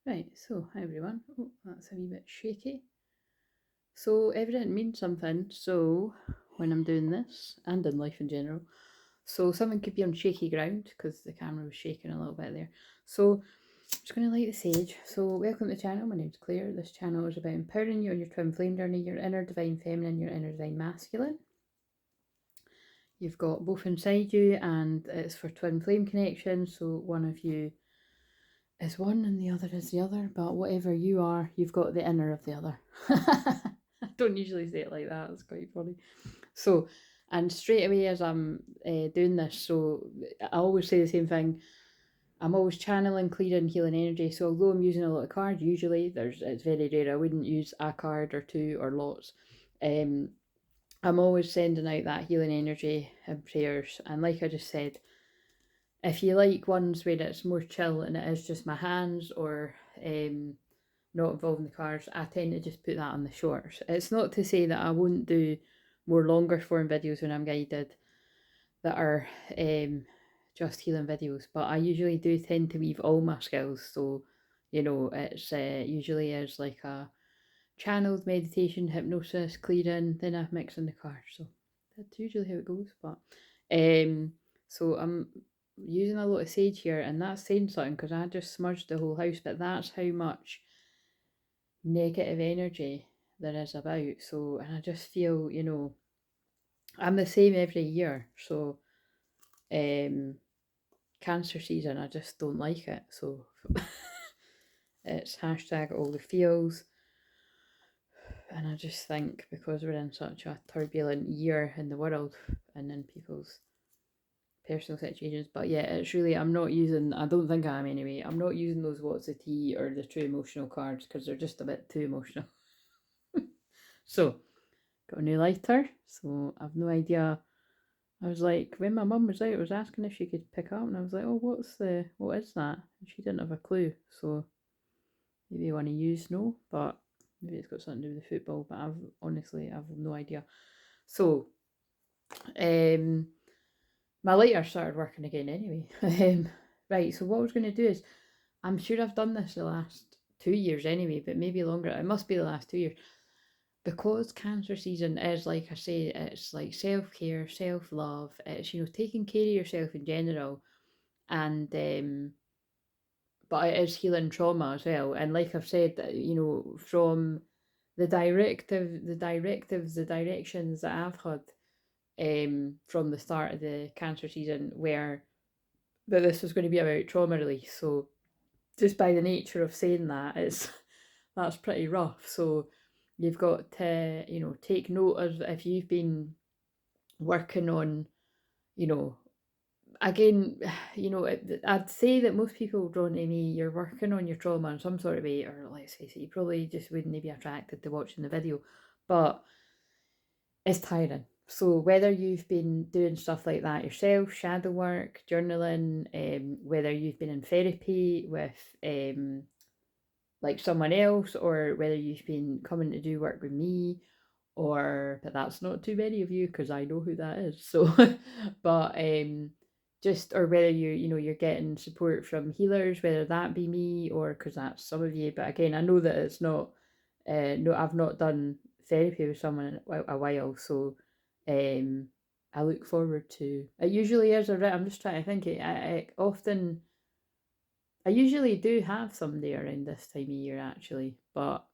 Right, so hi everyone. Oh, that's a wee bit shaky. So everything means something. So when I'm doing this and in life in general, so something could be on shaky ground because the camera was shaking a little bit there. So I'm just going to light the sage. So welcome to the channel. My name's Claire. This channel is about empowering you on your twin flame journey, your inner divine feminine, your inner divine masculine. You've got both inside you, and it's for twin flame connection. So one of you is one and the other is the other, but whatever you are, you've got the inner of the other. I don't usually say it like that, it's quite funny. So, and straight away as I'm doing this, so I always say the same thing. I'm always channeling, clearing, healing energy. So although I'm using a lot of cards, usually it's very rare. I wouldn't use a card or two or lots. I'm always sending out that healing energy and prayers. And like I just said, if you like ones where it's more chill and it is just my hands or not involving the cards, I tend to just put that on the shorts. It's not to say that I won't do more longer form videos when I'm guided that are just healing videos, but I usually do tend to weave all my skills. So, it's usually is like a channeled meditation, hypnosis, clearing, then I mix in the cards. So that's usually how it goes. But so I'm using a lot of sage here, and that's saying something because I just smudged the whole house, but that's how much negative energy there is about. So, and I just feel, I'm the same every year. So, um, cancer season, I just don't like it. So, it's hashtag all the feels. And I just think because we're in such a turbulent year in the world and in people's personal situations, but yeah, it's really, I don't think I am anyway, I'm not using those what's the tea or the true emotional cards because they're just a bit too emotional. So, got a new lighter, so I've no idea. I was like, when my mum was out, I was asking if she could pick up, and I was like, oh, what is that? And she didn't have a clue, so maybe you want to use no, but maybe it's got something to do with the football, but I've no idea. So, um, my lighter started working again anyway. Right, so what I was going to do is, I'm sure I've done this the last 2 years anyway, but maybe longer. It must be the last 2 years. Because cancer season is, like I say, it's like self-care, self-love, it's, taking care of yourself in general, and but it is healing trauma as well. And like I've said, from the directions that I've had from the start of the cancer season where that this was going to be about trauma release. So just by the nature of saying that, it's that's pretty rough. So you've got to, take note of if you've been working on, you know, again, I'd say that most people drawn to me, you're working on your trauma in some sort of way, or let's face it, you probably just wouldn't be attracted to watching the video, but it's tiring. So whether you've been doing stuff like that yourself, shadow work, journaling, whether you've been in therapy with like someone else, or whether you've been coming to do work with me, or but that's not too many of you because I know who that is. So, but just or whether you're getting support from healers, whether that be me or because that's some of you. But again, I know that it's not. No, I've not done therapy with someone in a while, so um, I look forward to. It usually is a. I'm just trying to think. I usually do have somebody around this time of year actually, but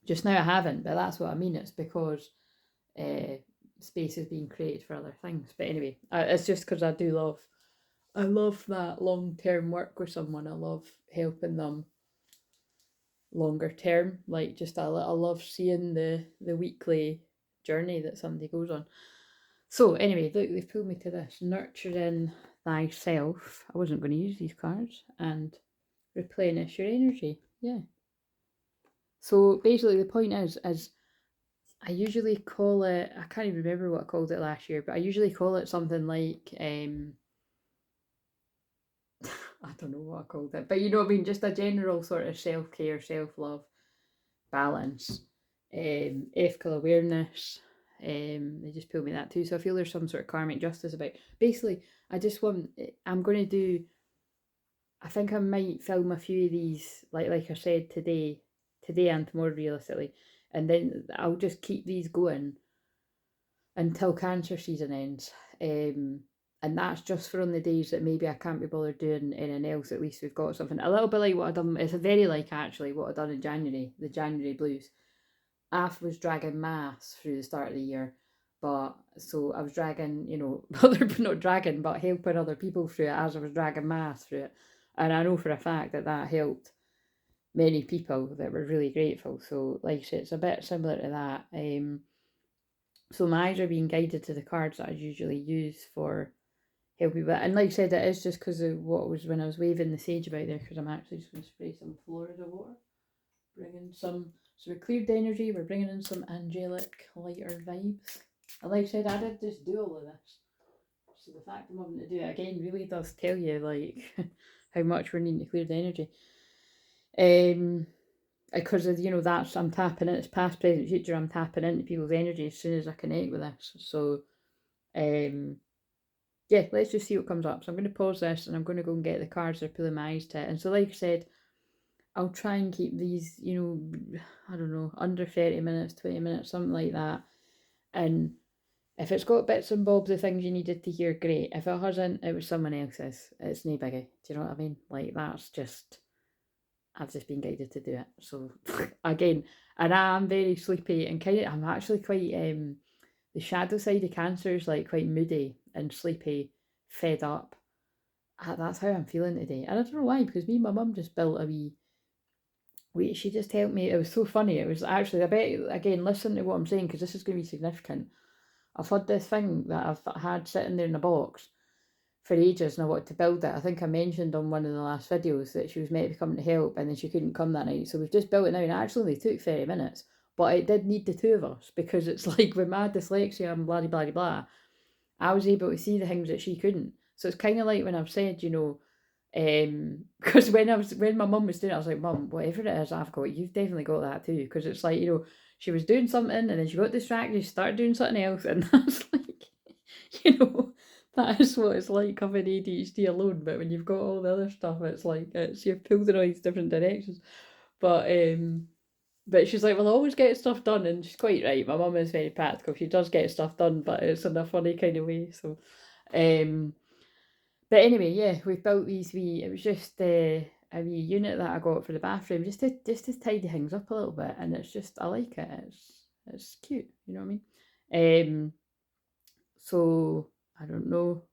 just now I haven't. But that's what I mean. It's because uh, space is being created for other things. But anyway, it's just because I love that long term work with someone. I love helping them longer term. Like just I love seeing the weekly journey that somebody goes on. So anyway, look, they've pulled me to this nurturing thyself. I wasn't going to use these cards and replenish your energy. Yeah. So basically, the point is I usually call it. I can't even remember what I called it last year, but I usually call it something like I don't know what I called it, but you know what I mean. Just a general sort of self care, self love, balance, ethical awareness. They just pulled me that too, so I feel there's some sort of karmic justice about. Basically, I just want. I'm going to do I think I might film a few of these, like I said, today and tomorrow realistically, and then I'll just keep these going until cancer season ends. And that's just for on the days that maybe I can't be bothered doing anything else. At least we've got something a little bit like what I done. It's very like actually what I done in January, the January blues. I was dragging maths through the start of the year, but so I was dragging, not dragging, but helping other people through it as I was dragging maths through it. And I know for a fact that that helped many people that were really grateful. So, like I said, it's a bit similar to that. So my eyes are being guided to the cards that I usually use for helping. But and like I said, it is just because of what was when I was waving the sage about there. Because I'm actually just going to spray some Florida water, bring in some. So we cleared the energy. We're bringing in some angelic, lighter vibes. And like I said, I did just do all of this. So the fact I'm having to do it again really does tell you like how much we're needing to clear the energy. Because of that's I'm tapping in, it's past, present, future. I'm tapping into people's energy as soon as I connect with this. So, yeah, let's just see what comes up. So I'm going to pause this and I'm going to go and get the cards they're pulling my eyes to. And so, like I said, I'll try and keep these, I don't know, under 30 minutes, 20 minutes, something like that. And if it's got bits and bobs of things you needed to hear, great. If it hasn't, it was someone else's. It's no biggie. Do you know what I mean? Like, that's just, I've just been guided to do it. So, again, and I'm very sleepy and I'm actually quite, the shadow side of cancer is like quite moody and sleepy, fed up. That's how I'm feeling today. And I don't know why, because me and my mum just built a wee, she just helped me. It was so funny. It was actually, I bet, again, listen to what I'm saying, because this is going to be significant. I've had this thing that I've had sitting there in a box for ages and I wanted to build it. I think I mentioned on one of the last videos that she was meant to be coming to help and then she couldn't come that night. So we've just built it now, and it actually only took 30 minutes. But it did need the two of us, because it's like with my dyslexia and blah, blah, blah, I was able to see the things that she couldn't. So it's kind of like when I've said, because when my mum was doing it, I was like, Mum, whatever it is I've got, you've definitely got that too. Because it's like, she was doing something and then she got distracted, she started doing something else, and that's like, that is what it's like having ADHD alone. But when you've got all the other stuff, it's like you're pulled in all these different directions. But she's like, well, I always get stuff done, and she's quite right. My mum is very practical. She does get stuff done, but it's in a funny kind of way. So, but anyway, yeah, we've built these wee. It was just a wee unit that I got for the bathroom, just to tidy things up a little bit, and it's just, I like it. It's cute, you know what I mean? So I don't know.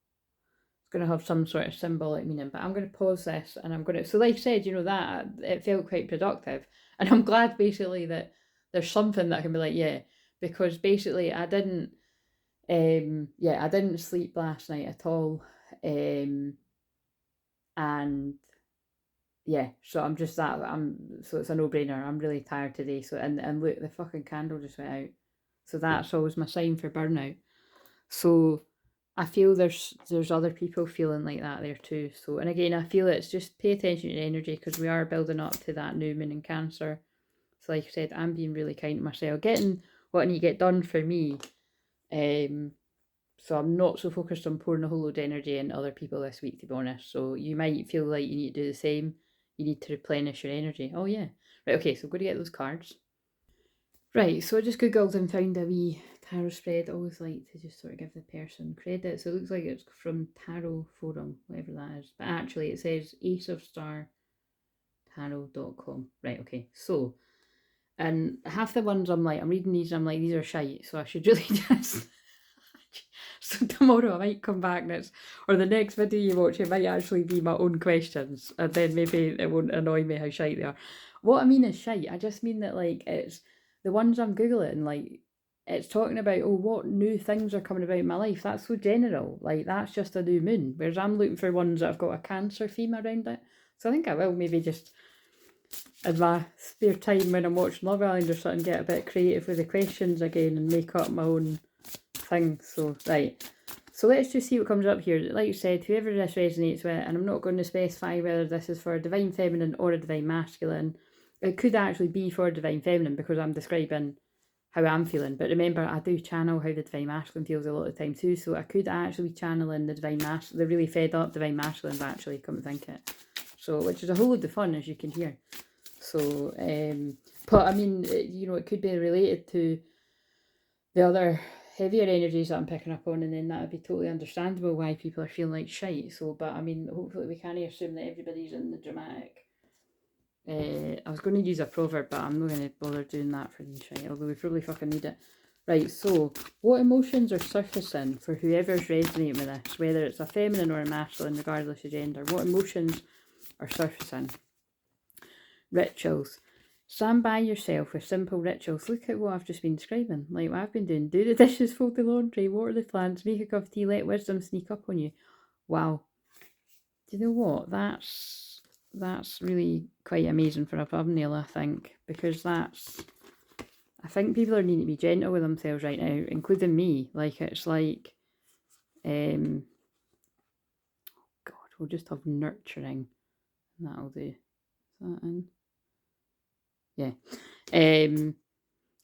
It's going to have some sort of symbolic meaning, but I'm going to pause this and I'm going to. So, like I said, that it felt quite productive, and I'm glad basically that there's something that I can be like, yeah, because basically I didn't. I didn't sleep last night at all, and yeah, so I'm just that so it's a no-brainer. I'm really tired today. So and look, the fucking candle just went out, so that's always my sign for burnout. So I feel there's other people feeling like that there too. So, and again, I feel it's just pay attention to energy, because we are building up to that new moon in Cancer. So, like I said, I'm being really kind to myself, getting what I need to get done for me. So I'm not so focused on pouring a whole load of energy into other people this week, to be honest. So you might feel like you need to do the same. You need to replenish your energy. Oh yeah. Right, okay, so I'm going to get those cards. Right, so I just googled and found a wee tarot spread. I always like to just sort of give the person credit. So it looks like it's from Tarot Forum, whatever that is. But actually it says aceofstartarot.com. Right, okay. So, and half the ones I'm reading these and I'm like, these are shite. So I should really just... So tomorrow I might come back or the next video you watch, it might actually be my own questions. And then maybe it won't annoy me how shite they are. What I mean is shite. I just mean that it's... The ones I'm Googling, it's talking about, what new things are coming about in my life. That's so general. That's just a new moon. Whereas I'm looking for ones that have got a Cancer theme around it. So I think I will maybe just, in my spare time when I'm watching Love Island or something, get a bit creative with the questions again and make up my own thing. So, right. So let's just see what comes up here. Like you said, whoever this resonates with, and I'm not going to specify whether this is for a Divine Feminine or a Divine Masculine. It could actually be for Divine Feminine, because I'm describing how I'm feeling. But remember, I do channel how the Divine Masculine feels a lot of the time too. So I could actually be channeling the Divine Masculine, the really fed up Divine Masculines, actually, come to think it. So, which is a whole load of fun, as you can hear. So, but I mean, you know, it could be related to the other heavier energies that I'm picking up on, and then that would be totally understandable why people are feeling like shite. So, but I mean, hopefully we can't assume that everybody's in the dramatic. I was going to use a proverb, but I'm not going to bother doing that for these, right? Although we probably fucking need it. Right, so what emotions are surfacing for whoever's resonating with this, whether it's a feminine or a masculine, regardless of gender? What emotions are surfacing? Rituals. Stand by yourself with simple rituals. Look at what I've just been describing. Like what I've been doing. Do the dishes, fold the laundry, water the plants, make a cup of tea, let wisdom sneak up on you. Wow. Do you know what? That's really quite amazing for a thumbnail, I think. Because I think people are needing to be gentle with themselves right now, including me. Like, it's like, God, we'll just have nurturing. That'll do. Is that in? Yeah.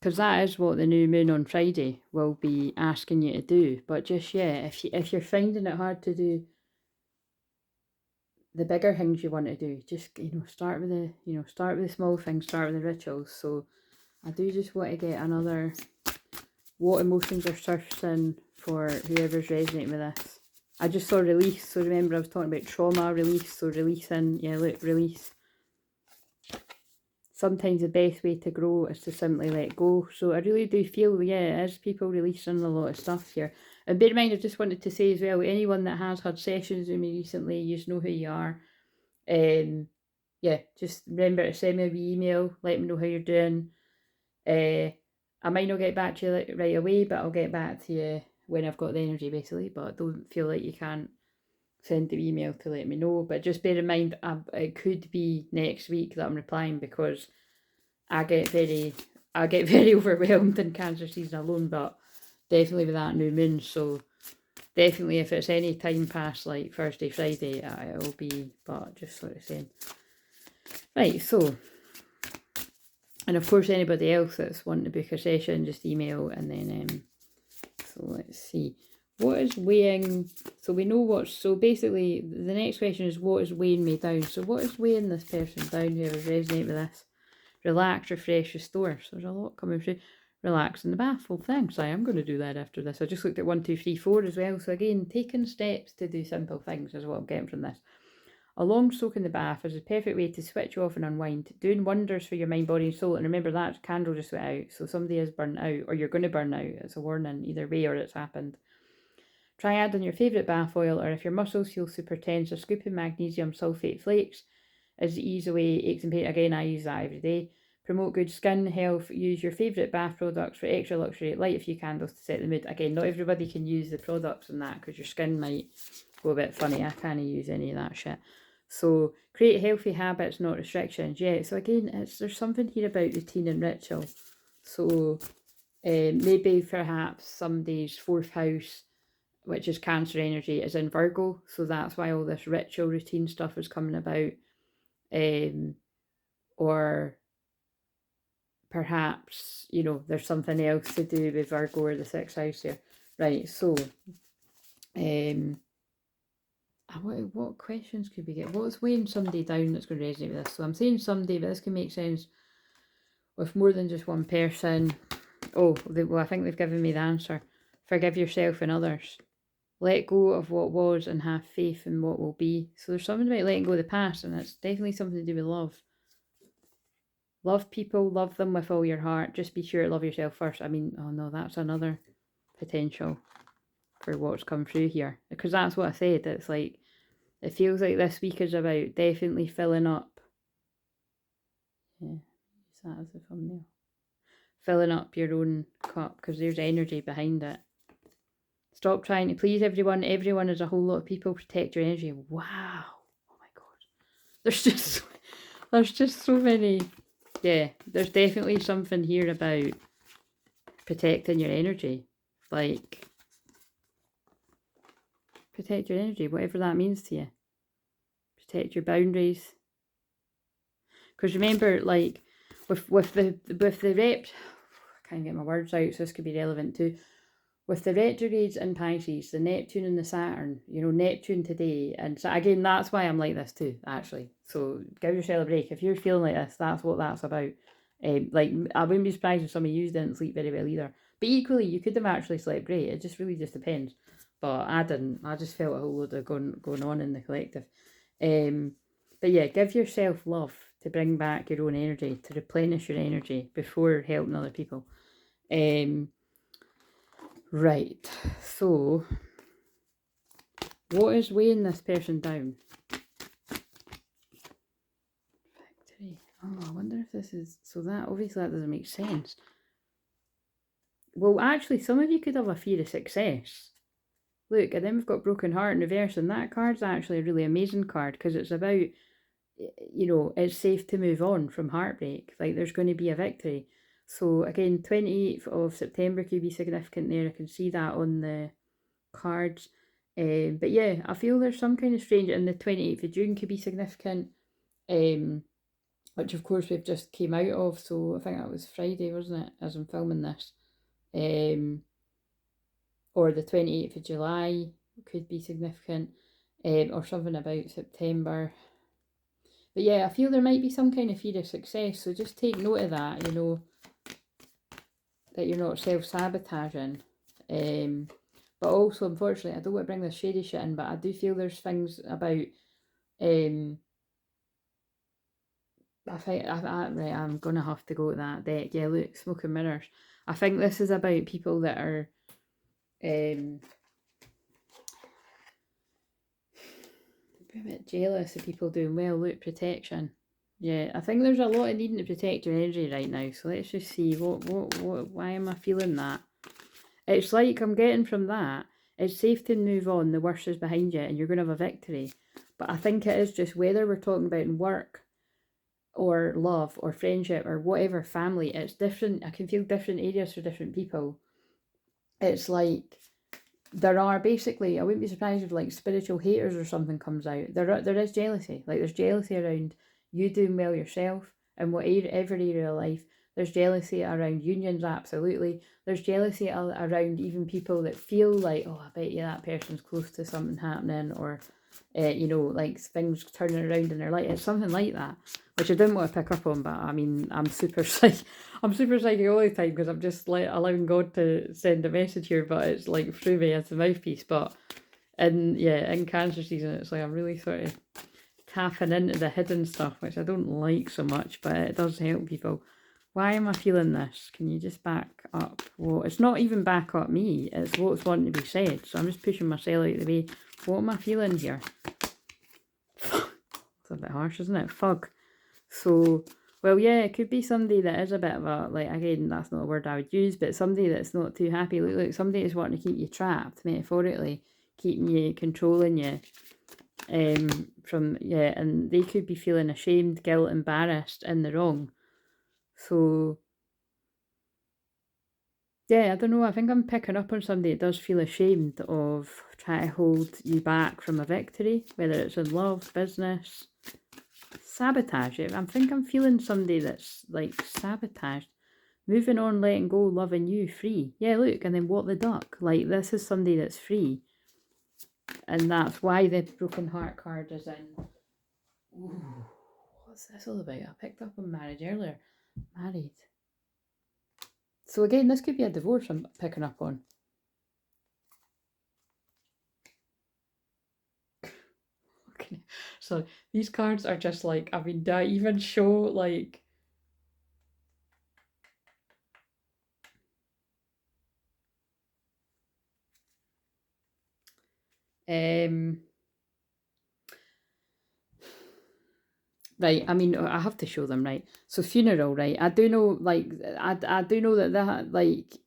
Because that is what the new moon on Friday will be asking you to do. But just, yeah, if you're finding it hard to do the bigger things you want to do, just, you know, start with the small things, start with the rituals. So I do just want to get another, what emotions are surfacing for whoever's resonating with this. I just saw release, so remember I was talking about trauma, release, so releasing, yeah, look, release. Sometimes the best way to grow is to simply let go. So I really do feel, yeah, it is people releasing a lot of stuff here. And bear in mind, I just wanted to say as well, anyone that has had sessions with me recently, you just know who you are. Yeah, just remember to send me a wee email, let me know how you're doing. I might not get back to you right away, but I'll get back to you when I've got the energy, basically. But don't feel like you can't send the email to let me know. But just bear in mind, it could be next week that I'm replying, because I get very overwhelmed in Cancer season alone. But definitely with that new moon, so definitely if it's any time past like Thursday, Friday, it'll be. But just sort of saying. Right, so. And of course, anybody else that's wanting to book a session, just email. And then, so let's see. What is weighing? So we know what's, so basically the next question is, what is weighing me down? So what is weighing this person down, whoever's resonating with this? Relax, refresh, restore. So there's a lot coming through. Relax in the bath. Well, thanks. I am going to do that after this. I just looked at 1, 2, 3, 4 as well. So again, taking steps to do simple things is what I'm getting from this. A long soak in the bath is a perfect way to switch you off and unwind, doing wonders for your mind, body and soul. And remember, that candle just went out, so somebody is burnt out, or you're going to burn out. It's a warning either way, or it's happened. Try adding your favourite bath oil, or if your muscles feel super tense, a scoop of magnesium sulfate flakes is the easy way, aches and pain. Again, I use that every day. Promote good skin health. Use your favourite bath products for extra luxury. Light a few candles to set the mood. Again, not everybody can use the products and that, because your skin might go a bit funny. I can't use any of that shit. So create healthy habits, not restrictions. Yeah, so again, there's something here about routine and ritual. So maybe perhaps somebody's 4th house, which is Cancer energy, is in Virgo. So that's why all this ritual routine stuff is coming about. Or perhaps, you know, there's something else to do with Virgo or the 6th house here. Right, so what questions could we get? What's weighing somebody down that's going to resonate with this? So I'm saying somebody, but this can make sense with more than just one person. Oh, well, I think they've given me the answer. Forgive yourself and others. Let go of what was and have faith in what will be. So there's something about letting go of the past, and it's definitely something to do with love. Love people, love them with all your heart. Just be sure to love yourself first. I mean, oh no, that's another potential for what's come through here. Because that's what I said. It's like, it feels like this week is about definitely filling up. Yeah, use that as a thumbnail. Filling up your own cup, because there's energy behind it. Stop trying to please everyone. Everyone is a whole lot of people. Protect your energy. Wow. Oh my God. There's just so many. Yeah, there's definitely something here about protecting your energy. Like, protect your energy, whatever that means to you. Protect your boundaries. Because remember, like, with the rep, I can't get my words out, so this could be relevant too. with the retrogrades in Pisces, the Neptune and the Saturn, you know, Neptune today, and so again, that's why I'm like this too, actually. So give yourself a break. If you're feeling like this, that's what that's about. Like, I wouldn't be surprised if some of you didn't sleep very well either. But equally, you could have actually slept great. It just really just depends. But I didn't. I just felt a whole load of going on in the collective. But yeah, give yourself love to bring back your own energy, to replenish your energy before helping other people. Right, so what is weighing this person down? Victory. Oh, I wonder if this is, so that, obviously that doesn't make sense. Well, actually, some of you could have a fear of success. Look, and then we've got Broken Heart in reverse, and that card's actually a really amazing card, because it's about, you know, it's safe to move on from heartbreak. Like, there's going to be a victory. So again, 28th of September could be significant there. I can see that on the cards. But yeah, I feel there's some kind of strange, and the 28th of June could be significant, which of course we've just came out of. So I think that was Friday, wasn't it, as I'm filming this? Or the 28th of July could be significant, or something about September. But yeah, I feel there might be some kind of fear of success, so just take note of that, you know, that you're not self-sabotaging. But also, unfortunately, I don't want to bring this shady shit in, but I do feel there's things about, I think, right, I'm going to have to go to that deck. Yeah, look, smoke and mirrors. I think this is about people that are, a bit jealous of people doing well. Look, protection. Yeah, I think there's a lot of needing to protect your energy right now. So let's just see, why am I feeling that? It's like I'm getting from that, it's safe to move on, the worst is behind you, and you're going to have a victory. But I think it is just whether we're talking about in work, or love, or friendship, or whatever, family, it's different. I can feel different areas for different people. It's like, there are basically, I wouldn't be surprised if like spiritual haters or something comes out. There is jealousy. Like, there's jealousy around you doing well yourself in whatever area of life. There's jealousy around unions, absolutely. There's jealousy around even people that feel like, oh, I bet you that person's close to something happening, or, you know, like things turning around in their life. It's something like that, which I didn't want to pick up on, but I mean, I'm super psychic all the time, because I'm just like allowing God to send a message here, but it's like through me as the mouthpiece. But in Cancer season, it's like I'm really sort of tapping into the hidden stuff, which I don't like so much, but it does help people. Why am I feeling this? Can you just back up? Well, it's not even back up me, it's what's wanting to be said. So I'm just pushing myself out of the way. What am I feeling here? It's a bit harsh, isn't it? Fug. So, well, yeah, it could be somebody that is a bit of a, like, again, that's not a word I would use, but somebody that's not too happy. Look, somebody that's wanting to keep you trapped, metaphorically, keeping you, controlling you. And they could be feeling ashamed, guilt, embarrassed, in the wrong. So, yeah, I don't know, I think I'm picking up on somebody that does feel ashamed of trying to hold you back from a victory, whether it's in love, business, sabotage it. I think I'm feeling somebody that's like sabotaged. Moving on, letting go, loving you, free. Yeah, look, and then what the duck? Like, this is somebody that's free. And that's why the Broken Heart card is in. Ooh, what's this all about? I picked up on marriage earlier. Married. So again, this could be a divorce I'm picking up on. Okay, so these cards are just like, I mean, do I even show like... Right, I mean, I have to show them, right? So funeral, right? I do know, like, I do know that, like,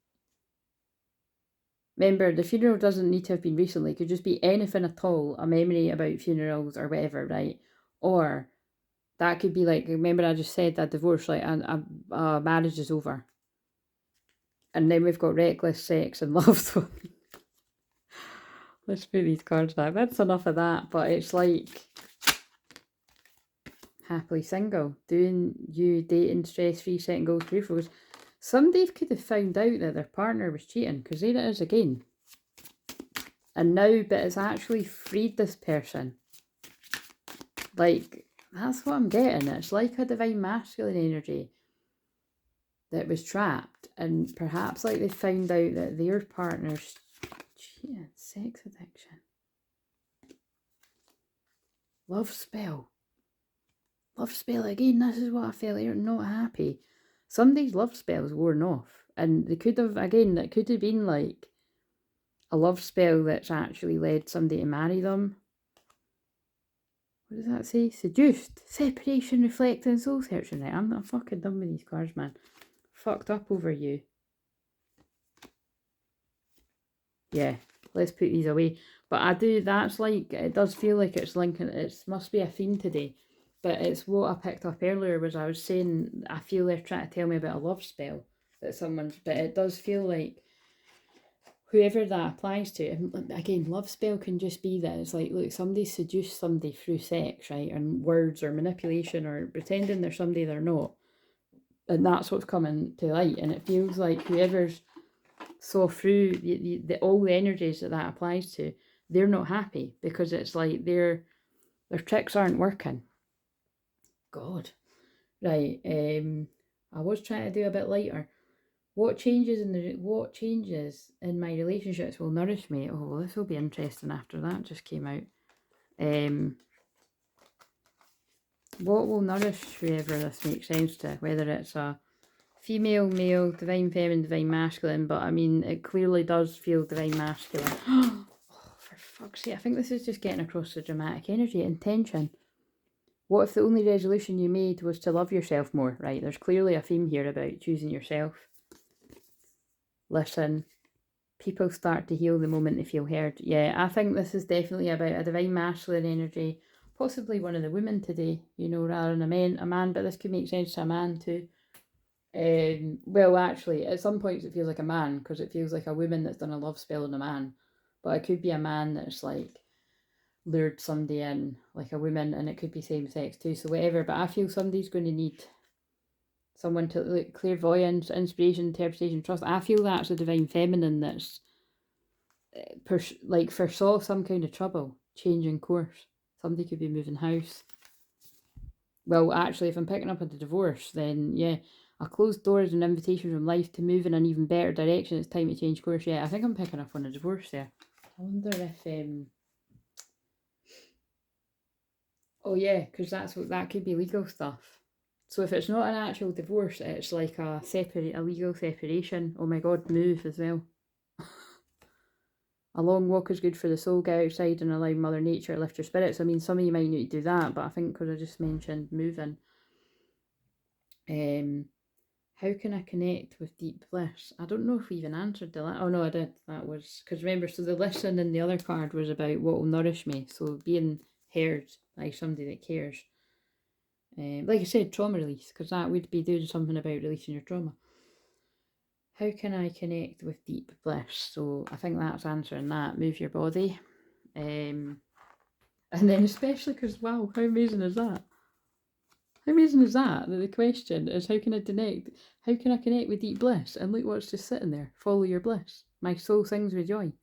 remember, the funeral doesn't need to have been recently. It could just be anything at all, a memory about funerals or whatever, right? Or that could be like, remember I just said that divorce, like, marriage is over. And then we've got reckless sex and love. So let's put these cards back. That's enough of that. But it's like, happily single, doing you, dating, stress-free, setting goals, career focus. Somebody could have found out that their partner was cheating, because there it is again. And now, but it's actually freed this person. Like, that's what I'm getting. It's like a divine masculine energy that was trapped. And perhaps like they found out that their partner's cheating. Sex addiction. Love spell. Love spell again. This is what I felt here. Not happy. Somebody's love spell's worn off. And they could have, again, that could have been like a love spell that's actually led somebody to marry them. What does that say? Seduced, separation, reflecting, soul searching. Right, I'm not fucking done with these cards, man. Fucked up over you. Yeah, let's put these away. But I do, that's like, it does feel like it's linking, it must be a theme today. But it's what I picked up earlier was I was saying, I feel they're trying to tell me about a love spell that someone's, but it does feel like whoever that applies to, and again, love spell can just be that it's like, look, somebody seduced somebody through sex, right, and words or manipulation or pretending they're somebody they're not, and that's what's coming to light. And it feels like whoever's saw through all the energies that applies to, they're not happy because it's like their tricks aren't working. God, right. I was trying to do a bit lighter. What changes in my relationships will nourish me? Oh, well, this will be interesting after that just came out. What will nourish whoever this makes sense to, whether it's a female, male, divine feminine, divine masculine, but I mean, it clearly does feel divine masculine. Oh, for fuck's sake, I think this is just getting across the dramatic energy, intention. What if the only resolution you made was to love yourself more? Right, there's clearly a theme here about choosing yourself. Listen, people start to heal the moment they feel heard. Yeah, I think this is definitely about a divine masculine energy, possibly one of the women today, you know, rather than a man, but this could make sense to a man too. Well, actually, at some points it feels like a man, because it feels like a woman that's done a love spell on a man, but it could be a man that's like lured somebody in, like a woman, and it could be same sex too, so whatever. But I feel somebody's going to need someone to, like, clairvoyance, inspiration, interpretation, trust. I feel that's a divine feminine that's like foresaw some kind of trouble, changing course. Somebody could be moving house. Well, actually, if I'm picking up on the divorce, then yeah, a closed door is an invitation from life to move in an even better direction. It's time to change course. Yeah, I think I'm picking up on a divorce there. I wonder if oh yeah, because that could be legal stuff. So if it's not an actual divorce, it's like a legal separation. Oh my god, move as well. A long walk is good for the soul. Get outside and allow Mother Nature to lift your spirits. I mean, some of you might need to do that, but I think because I just mentioned moving. How can I connect with deep bliss? I don't know if we even answered the last. Oh no, I did. That was because remember. So the listen in the other card was about what will nourish me. So being heard by somebody that cares. Like I said, trauma release, because that would be doing something about releasing your trauma. How can I connect with deep bliss? So I think that's answering that. Move your body. And then especially because, wow, how amazing is that? How amazing is that? That the question is how can I connect with deep bliss? And look what's just sitting there. Follow your bliss. My soul sings with joy.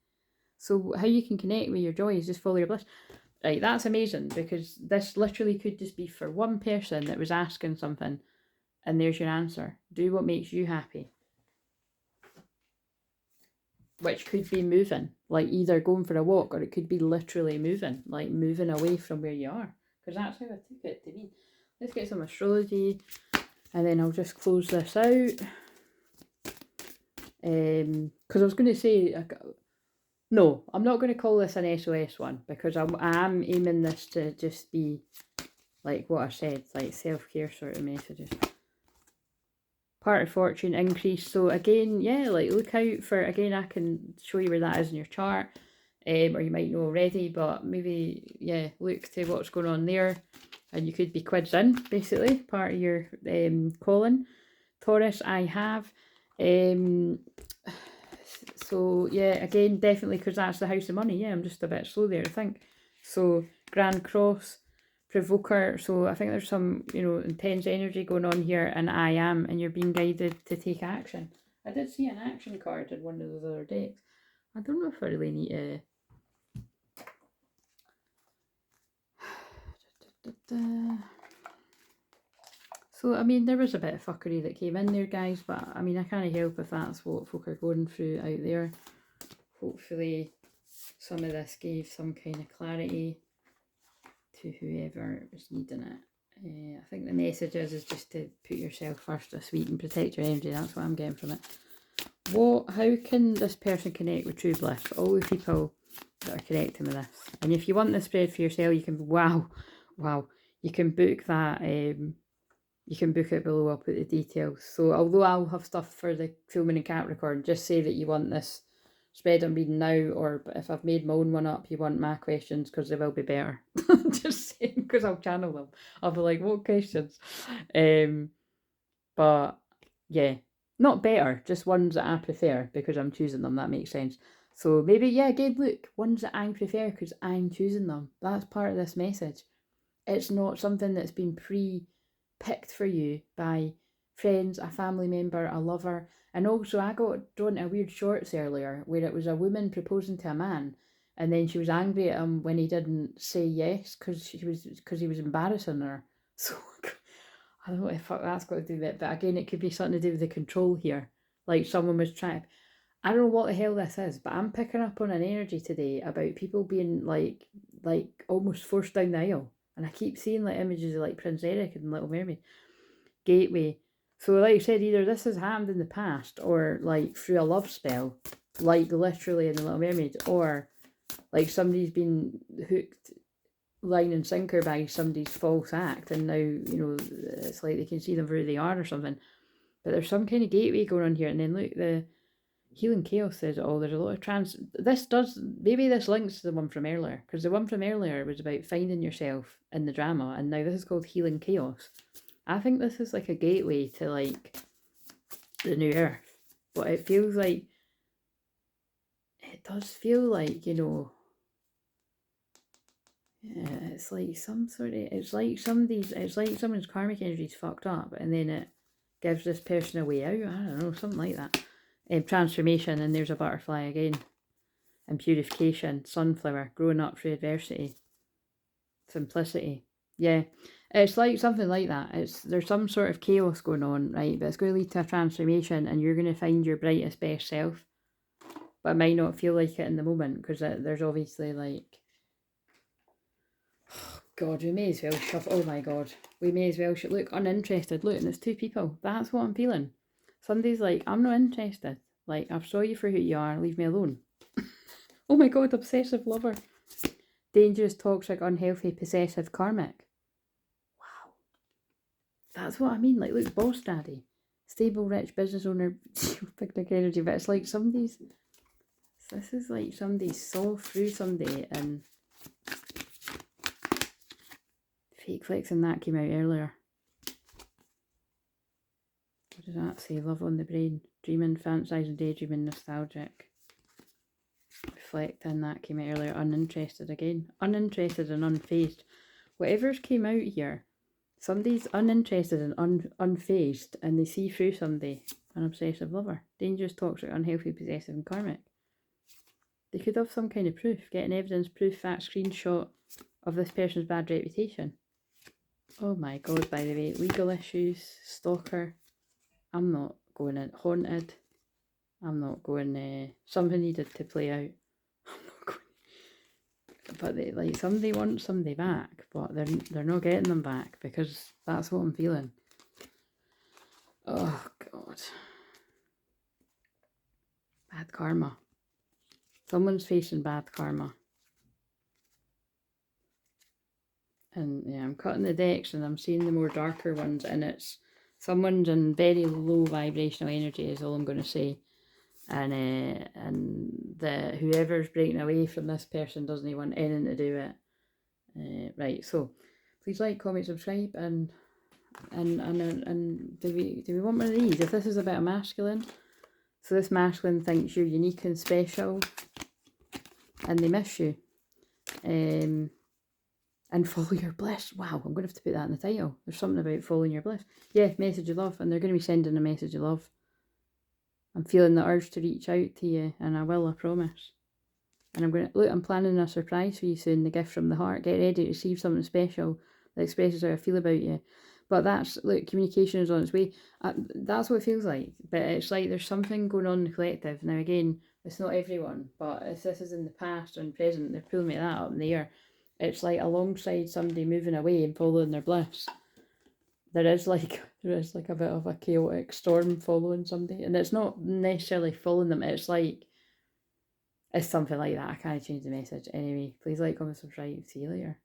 So how you can connect with your joy is just follow your bliss. Right, that's amazing, because this literally could just be for one person that was asking something, and there's your answer. Do what makes you happy. Which could be moving, like either going for a walk, or it could be literally moving, like moving away from where you are. Because that's how I took it to mean. Let's get some astrology, and then I'll just close this out. Because I was going to say, no, I'm not going to call this an SOS one, because I am aiming this to just be like what I said, like self-care sort of messages. Part of fortune increase. So again, yeah, like look out for, again, I can show you where that is in your chart, or you might know already, but maybe, yeah, look to what's going on there, and you could be quids in, basically, part of your calling. Taurus, I have. So yeah, again, definitely, because that's the house of money. Yeah, I'm just a bit slow there, I think. So Grand Cross, provoker. So I think there's some, you know, intense energy going on here, and I am, and you're being guided to take action. I did see an action card in one of those other decks. I don't know if I really need to. So, I mean, there was a bit of fuckery that came in there, guys, but I mean, I can't help if that's what folk are going through out there. Hopefully, some of this gave some kind of clarity to whoever was needing it. I think the message is just to put yourself first this week and protect your energy. That's what I'm getting from it. How can this person connect with true bliss? All the people that are connecting with this. And if you want this spread for yourself, you can, wow, you can book that, you can book it below. I'll put the details. So although I'll have stuff for the full moon in Capricorn, just say that you want this spread I'm reading now, or if I've made my own one up, you want my questions, because they will be better. Just saying, because I'll channel them. I'll be like, what questions? But yeah, not better, just ones that I prefer because I'm choosing them. That makes sense. So maybe, yeah, again, look, ones that I prefer because I'm choosing them. That's part of this message. It's not something that's been pre-picked for you by friends, a family member, a lover. And also, I got drawn to weird shorts earlier where it was a woman proposing to a man, and then she was angry at him when he didn't say yes because he was embarrassing her. So I don't know if that's got to do with it, but again, it could be something to do with the control here. Like someone was trying. I don't know what the hell this is, but I'm picking up on an energy today about people being like almost forced down the aisle. And I keep seeing like images of like Prince Eric and Little Mermaid. Gateway. So like I said, either this has happened in the past or like through a love spell, like literally in the Little Mermaid, or like somebody's been hooked line and sinker by somebody's false act, and now, you know, it's like they can see them for who they are or something. But there's some kind of gateway going on here. And then look, the Healing Chaos says, oh, there's a lot of maybe this links to the one from earlier, because the one from earlier was about finding yourself in the drama, and now this is called Healing Chaos. I think this is like a gateway to like the new earth, but it feels like, it does feel like, you know, yeah, it's like some sort of, it's like someone's karmic energy's fucked up, and then it gives this person a way out. I don't know, something like that. Transformation, and there's a butterfly again. And purification, sunflower, growing up through adversity, simplicity. Yeah, it's like something like that. There's some sort of chaos going on, right? But it's going to lead to a transformation, and you're going to find your brightest, best self. But it might not feel like it in the moment, because there's obviously like, oh God, we may as well shove. Oh my God, we may as well. Look, uninterested. Look, and it's two people. That's what I'm feeling. Somebody's like, I'm not interested. Like, I've saw you for who you are. Leave me alone. Oh my God, obsessive lover. Dangerous, toxic, unhealthy, possessive, karmic. Wow. That's what I mean. Like, look, boss daddy. Stable, rich, business owner, picnic energy. But it's like this is like somebody saw through somebody, and fake flexing that came out earlier. What does that say? Love on the brain. Dreaming, fantasizing, daydreaming, nostalgic. Reflecting, that came out earlier. Uninterested again. Uninterested and unfazed. Whatever's came out here, somebody's uninterested and unfazed, and they see through somebody. An obsessive lover. Dangerous, toxic, unhealthy, possessive, and karmic. They could have some kind of proof. Getting evidence, proof, fact, screenshot of this person's bad reputation. Oh my God, by the way. Legal issues, stalker. I'm not going in. Haunted. I'm not going, something needed to play out. I'm not going. But they, like, somebody wants somebody back, but they're not getting them back, because that's what I'm feeling. Oh God. Bad karma. Someone's facing bad karma. And yeah, I'm cutting the decks and I'm seeing the more darker ones, and it's someone's in very low vibrational energy is all I'm going to say. And whoever's breaking away from this person doesn't want anything to do with it. Right, so please like, comment, subscribe, and do we want one of these? If this is about a masculine, so this masculine thinks you're unique and special, and they miss you. And and follow your bliss. Wow, I'm going to have to put that in the title. There's something about following your bliss. Yeah, message of love, and they're going to be sending a message of love. I'm feeling the urge to reach out to you, and I will, I promise. And I'm going to, look, I'm planning a surprise for you soon, the gift from the heart. Get ready to receive something special that expresses how I feel about you. But that's, look, communication is on its way. That's what it feels like. But it's like there's something going on in the collective. Now, again, it's not everyone, but if this is in the past and present, they're pulling me that up in the air. It's like alongside somebody moving away and following their bliss. There is like a bit of a chaotic storm following somebody. And it's not necessarily following them. It's like, it's something like that. I can't change the message. Anyway, please like, comment, subscribe. See you later.